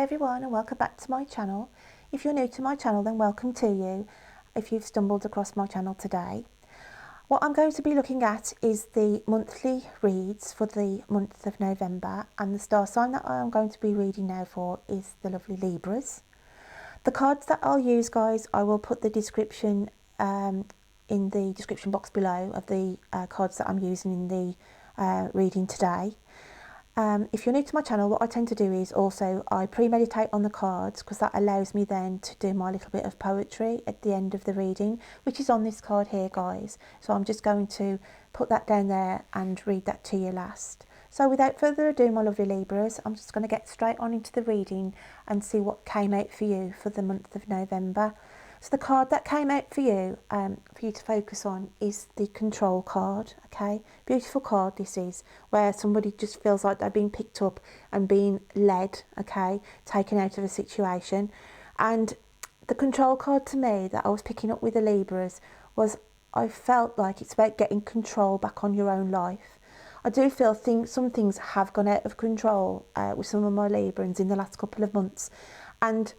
Hi everyone, and welcome back to my channel. If you're new to my channel, then welcome to you if you've stumbled across my channel today. What I'm going to be looking at is the monthly reads for the month of November, and the star sign that I'm going to be reading now for is the lovely Libras. The cards that I'll use, guys, I will put the description in the description box below of the cards that I'm using in the reading today. If you're new to my channel, what I tend to do is also I premeditate on the cards, because that allows me then to do my little bit of poetry at the end of the reading, which is on this card here, guys. So I'm just going to put that down there and read that to you last. So without further ado, my lovely Libras, I'm just going to get straight on into the reading and see what came out for you for the month of November. So the card that came out for you to focus on is the Control card, okay? Beautiful card this is, where somebody just feels like they're being picked up and being led, okay? Taken out of a situation. And the Control card to me that I was picking up with the Libras was, I felt like it's about getting control back on your own life. I do feel some things have gone out of control with some of my Librans in the last couple of months. And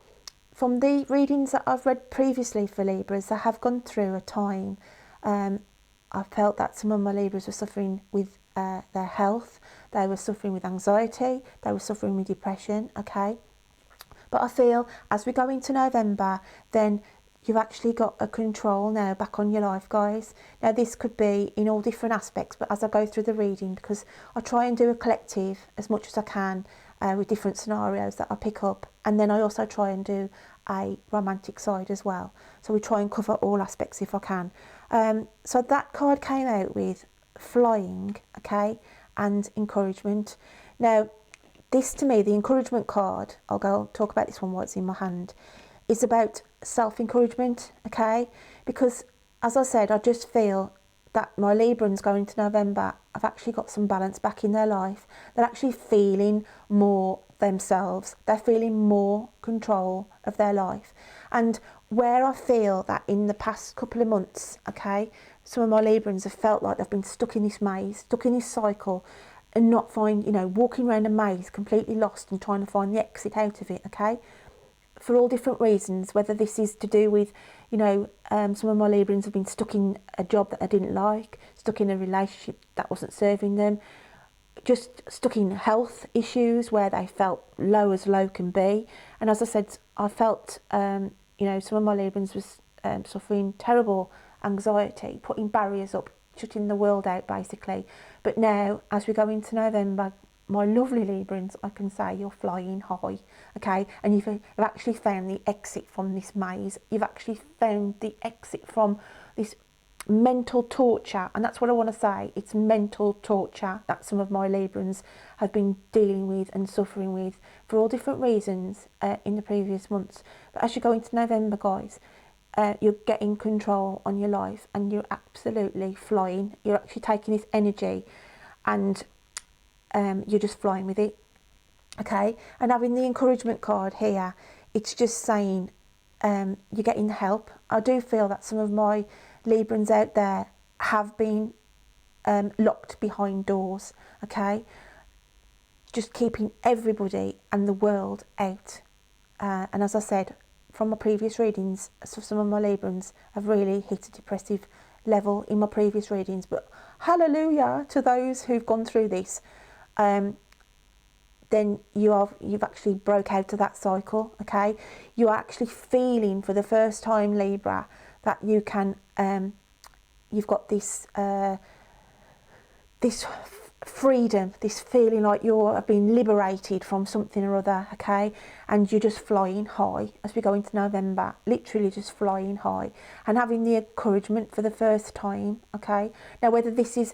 from the readings that I've read previously for Libras, they have gone through a time. I felt that some of my Libras were suffering with their health. They were suffering with anxiety. They were suffering with depression, okay? But I feel as we go into November, then you've actually got a control now back on your life, guys. Now this could be in all different aspects, but as I go through the reading, because I try and do a collective as much as I can with different scenarios that I pick up, and then I also try and do a romantic side as well. So we try and cover all aspects if I can. So that card came out with flying, okay, and encouragement. Now this, to me, the encouragement card, I'll go talk about this one while it's in my hand, is about self-encouragement, okay? Because as I said, I just feel that my Librans going into November have actually got some balance back in their life. They're actually feeling more themselves. They're feeling more control of their life. And where I feel that in the past couple of months, okay, some of my Librans have felt like they've been stuck in this maze, stuck in this cycle, and not find, walking around a maze completely lost and trying to find the exit out of it, okay? For all different reasons, whether this is to do with, some of my Librans have been stuck in a job that they didn't like, stuck in a relationship that wasn't serving them, just stuck in health issues where they felt low as low can be. And as I said, I felt, some of my Librans was suffering terrible anxiety, putting barriers up, shutting the world out basically. But now, as we go into November, my lovely Librans, I can say you're flying high, okay? And you've actually found the exit from this maze. You've actually found the exit from this mental torture, and that's what I want to say. It's mental torture that some of my Librans have been dealing with and suffering with for all different reasons in the previous months. But as you go into November, guys, you're getting control on your life, and you're absolutely flying. You're actually taking this energy and you're just flying with it, okay? And having the encouragement card here, it's just saying you're getting help. I do feel that some of my Librans out there have been locked behind doors, okay? Just keeping everybody and the world out. And as I said, from my previous readings, some of my Librans have really hit a depressive level in my previous readings. But hallelujah to those who've gone through this. Then you've actually broke out of that cycle, okay? You're actually feeling for the first time, Libra, that you can you've got this this freedom, this feeling like you're being liberated from something or other, okay? And you're just flying high as we go into November, literally just flying high and having the encouragement for the first time, okay? Now whether this is,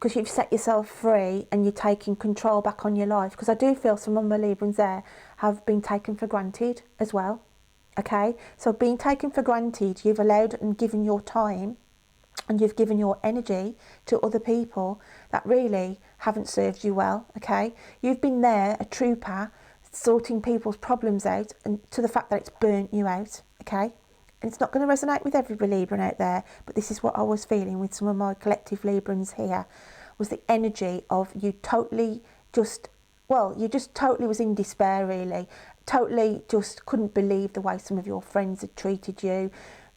because you've set yourself free and you're taking control back on your life, because I do feel some of my Librans there have been taken for granted as well, okay? So being taken for granted, you've allowed and given your time and you've given your energy to other people that really haven't served you well, okay? You've been there, a trooper, sorting people's problems out, and to the fact that it's burnt you out, okay? And it's not going to resonate with every Libran out there, but this is what I was feeling with some of my collective Librans here, was the energy of you totally just well, you just totally was in despair, really. Totally just couldn't believe the way some of your friends had treated you.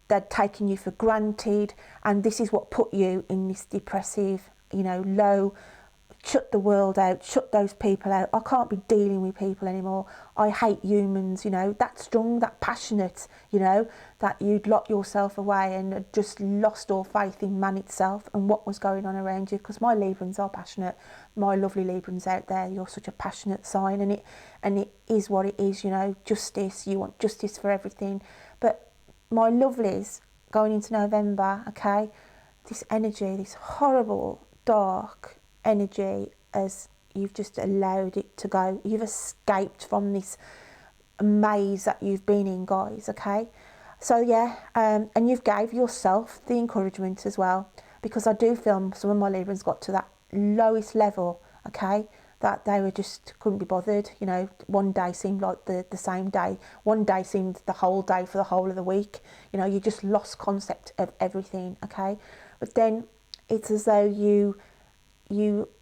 They'd taken you for granted, and this is what put you in this depressive, you know, low, shut the world out, shut those people out. I can't be dealing with people anymore. I hate humans, you know, that strong, that passionate, you know, that you'd lock yourself away and had just lost all faith in man itself and what was going on around you. Because my Librans are passionate. My lovely Librans out there, you're such a passionate sign, and it is what it is, you know, justice. You want justice for everything. But my lovelies, going into November, okay, this energy, this horrible, dark energy, as you've just allowed it to go. You've escaped from this maze that you've been in, guys, okay? So yeah, and you've gave yourself the encouragement as well, because I do feel some of my Librans got to that lowest level, okay, that they were just couldn't be bothered, you know. One day seemed like the same day, one day seemed the whole day for the whole of the week, you know. You just lost concept of everything, okay? But then it's as though you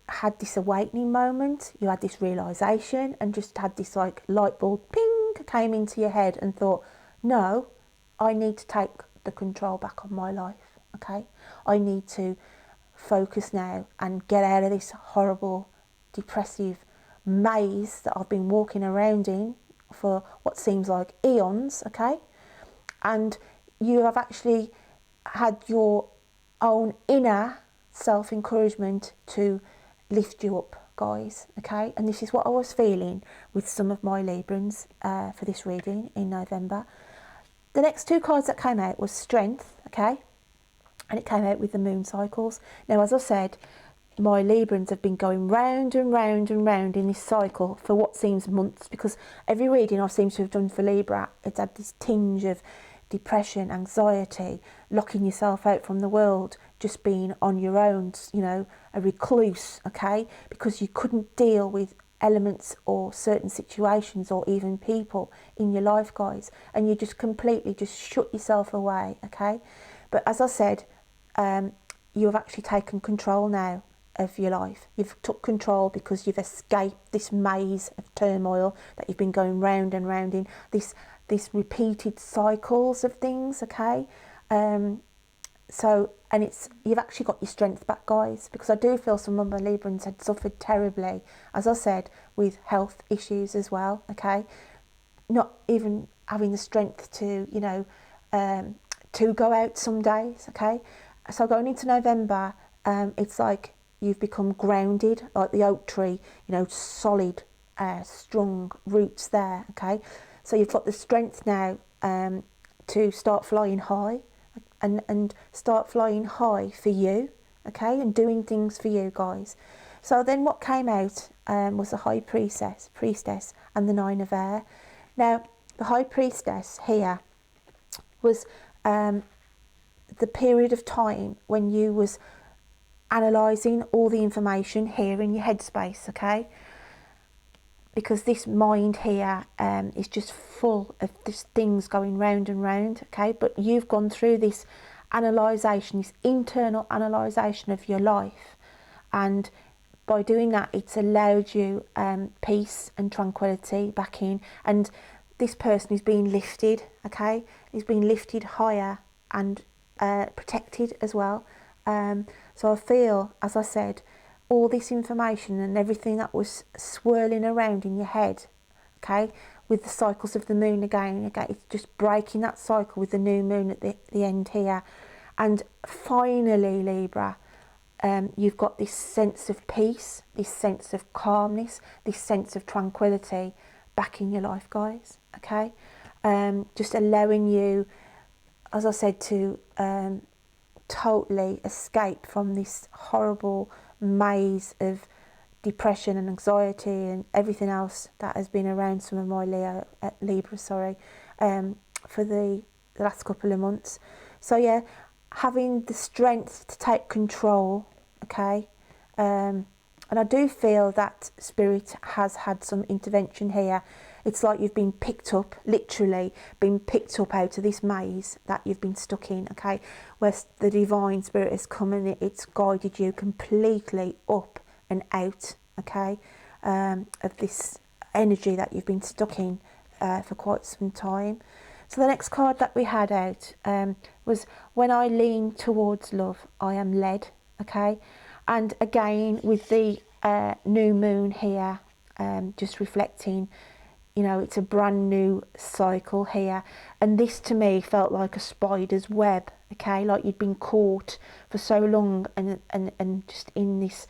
had this awakening moment, you had this realisation, and just had this like light bulb ping came into your head and thought, no, I need to take the control back on my life, okay? I need to focus now and get out of this horrible, depressive maze that I've been walking around in for what seems like eons, okay? And you have actually had your own inner self-encouragement to lift you up, guys, okay? And this is what I was feeling with some of my Librans for this reading in November. The next two cards that came out was Strength, okay? And it came out with the moon cycles. Now, as I said, my Librans have been going round and round and round in this cycle for what seems months, because every reading I seem to have done for Libra, it's had this tinge of depression, anxiety, locking yourself out from the world, just being on your own, you know, a recluse, okay, because you couldn't deal with elements or certain situations or even people in your life, guys, and you just completely just shut yourself away, okay? But as I said, you have actually taken control now of your life. You've took control because you've escaped this maze of turmoil that you've been going round and round in, this repeated cycles of things, okay? So, and you've actually got your strength back, guys, because I do feel some of my Librans had suffered terribly, as I said, with health issues as well, okay? Not even having the strength to, you know, to go out some days, okay? So going into November, it's like you've become grounded, like the oak tree, you know, solid, strong roots there, okay? So you've got the strength now to start flying high, and start flying high for you, okay, and doing things for you, guys. So then what came out was the High Priestess and the Nine of Air. Now, the High Priestess here was the period of time when you was analysing all the information here in your headspace, okay? Because this mind here is just full of these things going round and round, okay? But you've gone through this analysation, this internal analysation of your life, and by doing that, it's allowed you peace and tranquility back in. And this person is being lifted, okay? Is being lifted higher and protected as well. So I feel, as I said, all this information and everything that was swirling around in your head, okay, with the cycles of the moon again, okay, it's just breaking that cycle with the new moon at the end here. And finally, Libra, you've got this sense of peace, this sense of calmness, this sense of tranquility back in your life, guys, okay? Just allowing you, as I said, to totally escape from this horrible maze of depression and anxiety and everything else that has been around some of my Libra, for the last couple of months. So yeah, having the strength to take control, okay, and I do feel that Spirit has had some intervention here. It's like you've been picked up, literally been picked up out of this maze that you've been stuck in, okay, where the Divine Spirit has come and it's guided you completely up and out, okay, of this energy that you've been stuck in for quite some time. So the next card that we had out was when I lean towards love, I am led. Okay, and again with the new moon here, just reflecting, you know, it's a brand new cycle here, and this to me felt like a spider's web. Okay, like you'd been caught for so long and just in this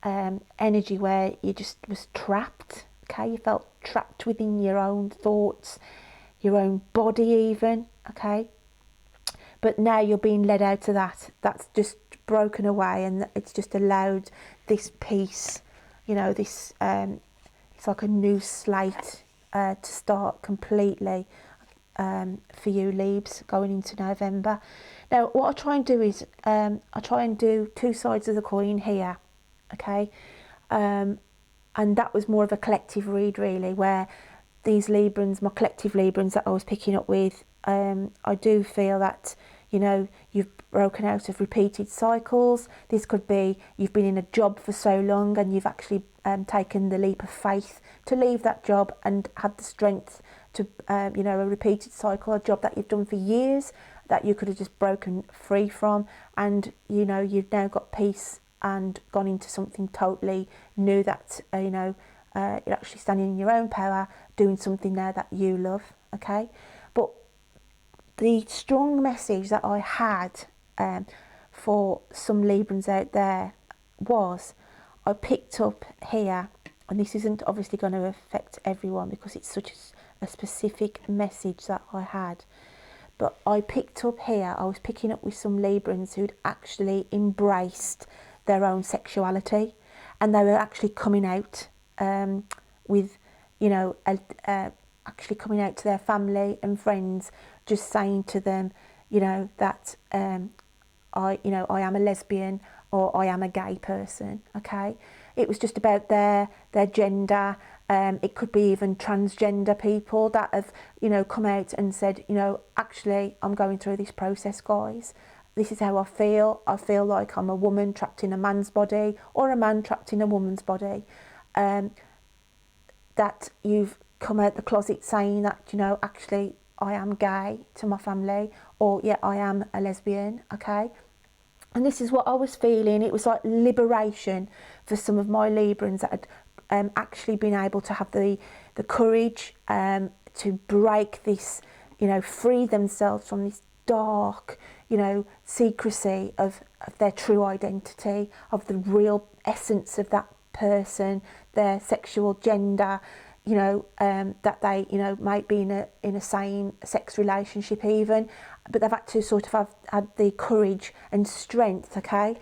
energy where you just was trapped. Okay, you felt trapped within your own thoughts, your own body even. Okay, but now you're being led out of that. That's just broken away, and it's just allowed this peace, you know, this it's like a new slate to start completely for you Libs going into November. Now what I try and do is I try and do two sides of the coin here. Okay, and that was more of a collective read really, where these Librans, my collective Librans that I was picking up with, I do feel that, you know, you've broken out of repeated cycles. This could be you've been in a job for so long and you've actually taken the leap of faith to leave that job and had the strength to, you know, a repeated cycle, a job that you've done for years that you could have just broken free from, and, you know, you've now got peace and gone into something totally new that, you know, you're actually standing in your own power, doing something there that you love. Okay, but the strong message that I had for some Librans out there was, I picked up here, and this isn't obviously going to affect everyone because it's such a specific message that I had, but I picked up here, I was picking up with some Librans who'd actually embraced their own sexuality, and they were actually coming out with, you know, actually coming out to their family and friends, just saying to them, you know, that I am a lesbian or I am a gay person. Okay, it was just about their gender. It could be even transgender people that have, you know, come out and said, you know, actually I'm going through this process, guys. This is how I feel. I feel like I'm a woman trapped in a man's body or a man trapped in a woman's body. That you've come out the closet saying that, you know, actually I am gay to my family, or yeah, I am a lesbian. Okay, and this is what I was feeling. It was like liberation for some of my Librans that had actually been able to have the courage to break this, you know, free themselves from this dark, you know, secrecy of their true identity, of the real essence of that person, their sexual gender, you know, that they, you know, might be in a same sex relationship even, but they've had to sort of had the courage and strength, okay,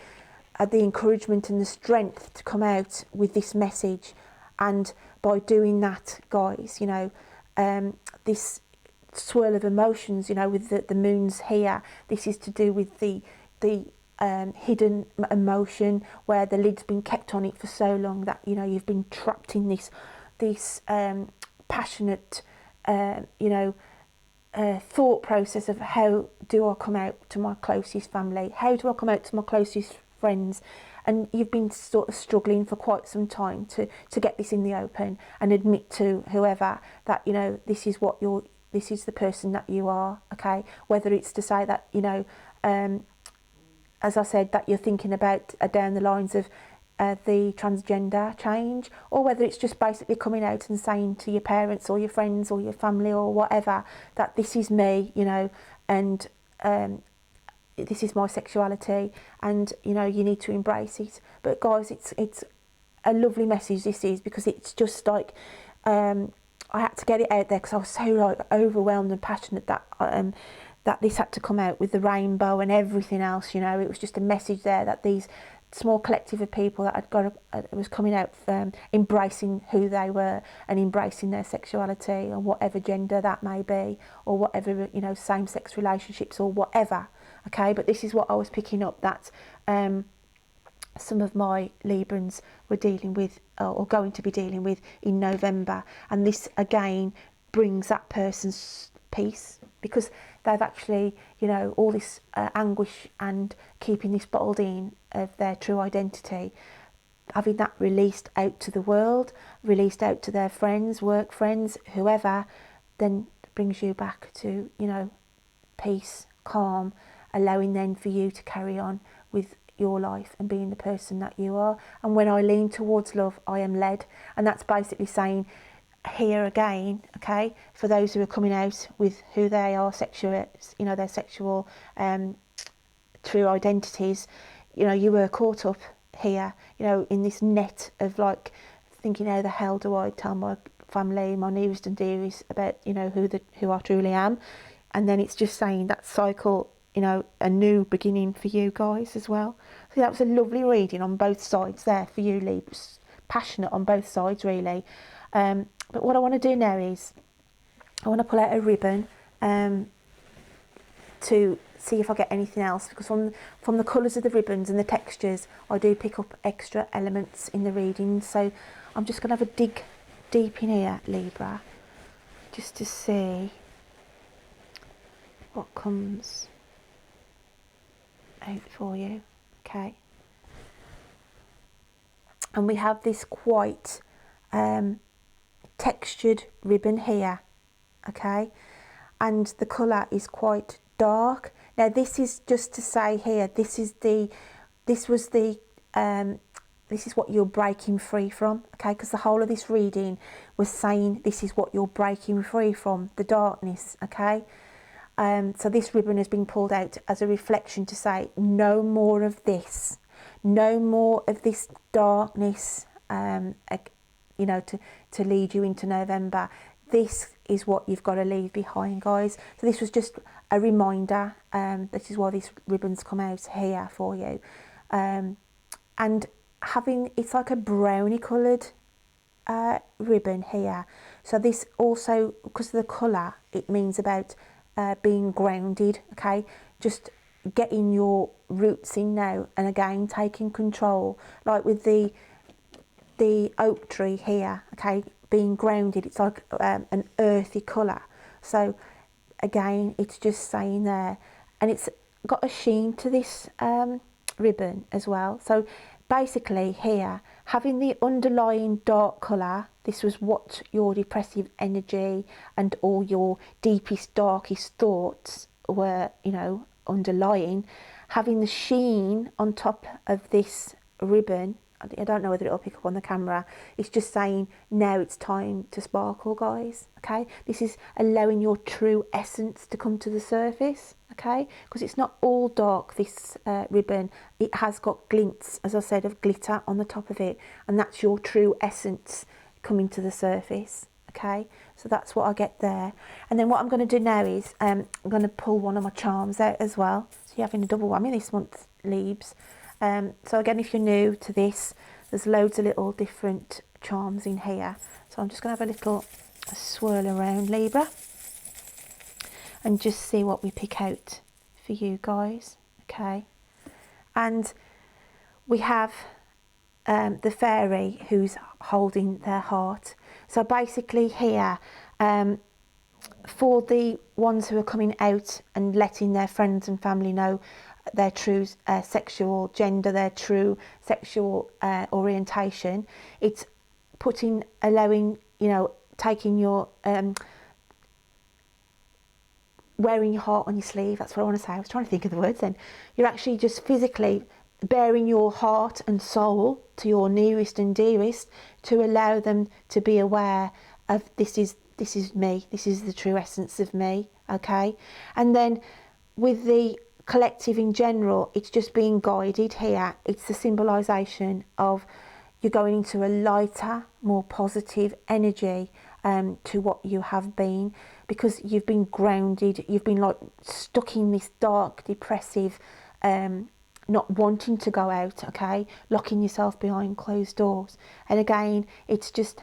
had the encouragement and the strength to come out with this message. And by doing that, guys, you know, this swirl of emotions, you know, with the moons here, this is to do with the hidden emotion where the lid's been kept on it for so long that, you know, you've been trapped in this passionate, you know, thought process of how do I come out to my closest family, how do I come out to my closest friends, and you've been sort of struggling for quite some time to get this in the open and admit to whoever that, you know, this is what you're, this is the person that you are. Okay, whether it's to say that, you know, as I said, that you're thinking about down the lines of the transgender change, or whether it's just basically coming out and saying to your parents or your friends or your family or whatever that this is me, you know, and this is my sexuality, and, you know, you need to embrace it. But guys, it's a lovely message this is, because it's just like I had to get it out there because I was so like overwhelmed and passionate that that this had to come out with the rainbow and everything else. You know, it was just a message there that these small collective of people that was coming out, embracing who they were and embracing their sexuality, or whatever gender that may be, or whatever, you know, same-sex relationships or whatever. Okay, but this is what I was picking up that some of my Librans were dealing with, or going to be dealing with in November, and this again brings that person's peace, because they've actually, you know, all this anguish and keeping this bottled in of their true identity having that released out to the world, released out to their friends, work friends, whoever, then brings you back to, you know, peace, calm, allowing then for you to carry on with your life and being the person that you are. And when I lean towards love, I am led. And that's basically saying here again, okay, for those who are coming out with who they are, sexual, you know, their sexual true identities, you know, you were caught up here, you know, in this net of like thinking, how the hell do I tell my family, my nearest and dearest about, you know, who I truly am. And then it's just saying that cycle, you know, a new beginning for you guys as well. So that was a lovely reading on both sides there for you, Libras. Passionate on both sides, really. But what I want to do now is I want to pull out a ribbon to see if I get anything else, because from the colours of the ribbons and the textures, I do pick up extra elements in the readings. So I'm just going to have a dig deep in here, Libra, just to see what comes out for you. Okay. And we have this quite textured ribbon here, okay, and the colour is quite dark. Now this is just to say here, this is what you're breaking free from, okay, because the whole of this reading was saying this is what you're breaking free from, the darkness, okay. So this ribbon has been pulled out as a reflection to say no more of this, no more of this darkness, you know, to lead you into November. This is what you've got to leave behind, guys. So this was just a reminder. This is why these ribbons come out here for you. And having, it's like a brownie coloured ribbon here. So this also, because of the colour, it means about being grounded, okay, just getting your roots in now, and again taking control, like with the oak tree here, okay, being grounded. It's like an earthy colour. So again, it's just saying there, and it's got a sheen to this ribbon as well. So basically here, having the underlying dark colour, this was what your depressive energy and all your deepest, darkest thoughts were, you know, underlying. Having the sheen on top of this ribbon, I don't know whether it'll pick up on the camera, it's just saying now it's time to sparkle, guys, okay. This is allowing your true essence to come to the surface, okay, because it's not all dark, this ribbon. It has got glints, as I said, of glitter on the top of it, and that's your true essence coming to the surface, okay. So that's what I get there. And then what I'm going to do now is I'm going to pull one of my charms out as well, so you're having a double whammy this month, Libs. So again, if you're new to this, there's loads of little different charms in here. So I'm just going to have a little swirl around, Libra, and just see what we pick out for you guys, okay. And we have the fairy who's holding their heart. So basically here, for the ones who are coming out and letting their friends and family know their true sexual gender, their true sexual orientation, it's allowing, you know, taking your wearing your heart on your sleeve. That's what I want to say. I was trying to think of the words then. You're actually just physically bearing your heart and soul to your nearest and dearest, to allow them to be aware of this is me, this is the true essence of me, okay. And then with the collective in general, it's just being guided here. It's the symbolisation of you're going into a lighter, more positive energy to what you have been, because you've been grounded, you've been like stuck in this dark, depressive, not wanting to go out, okay, locking yourself behind closed doors. And again, it's just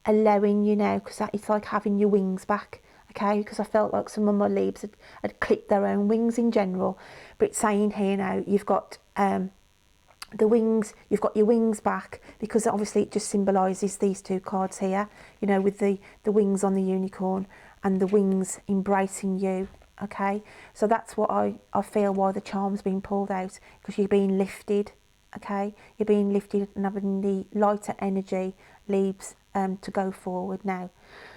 allowing you now, because it's like having your wings back, okay, because I felt like some of my leaves had clipped their own wings in general. But it's saying here now, you've got the wings, you've got your wings back, because obviously it just symbolises these two cards here, you know, with the wings on the unicorn and the wings embracing you, okay. So that's what I feel why the charm's being pulled out, because you're being lifted, okay? You're being lifted and having the lighter energy, Libs, to go forward now.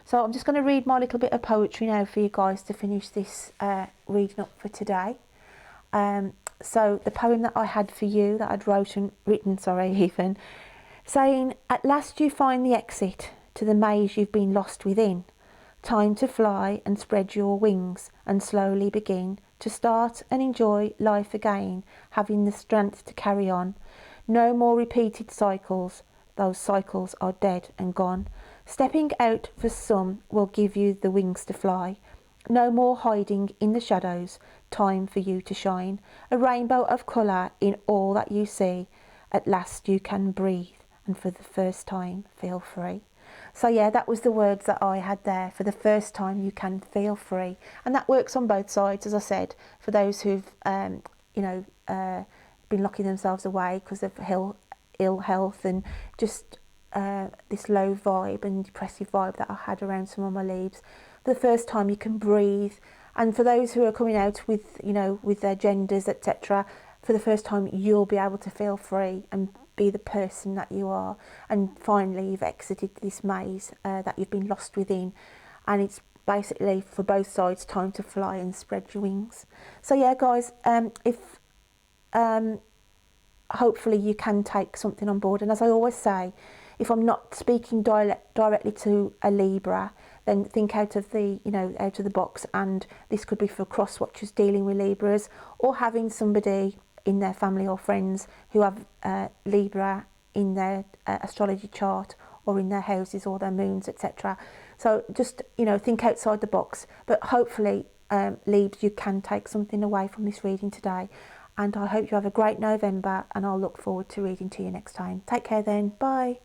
So I'm just going to read my little bit of poetry now for you guys to finish this reading up for today. So the poem that I had for you, that I'd written, even, saying, at last you find the exit to the maze you've been lost within. Time to fly and spread your wings and slowly begin to start and enjoy life again, having the strength to carry on. No more repeated cycles, those cycles are dead and gone. Stepping out for some will give you the wings to fly. No more hiding in the shadows, time for you to shine. A rainbow of colour in all that you see. At last you can breathe and for the first time feel free. So yeah, that was the words that I had there. For the first time you can feel free. And that works on both sides, as I said, for those who've been locking themselves away because of ill health and just this low vibe and depressive vibe that I had around some of my leaves. For the first time you can breathe. And for those who are coming out with, with their genders, etc., for the first time you'll be able to feel free and be the person that you are. And finally you've exited this maze that you've been lost within. And it's basically, for both sides, time to fly and spread your wings. So yeah, guys, hopefully you can take something on board. And as I always say, if I'm not speaking directly to a Libra, then think out of the out of the box. And this could be for cross watchers dealing with Libras, or having somebody in their family or friends who have Libra in their astrology chart, or in their houses or their moons, etc. So just think outside the box. But hopefully, Libs, you can take something away from this reading today. And I hope you have a great November, and I'll look forward to reading to you next time. Take care then. Bye.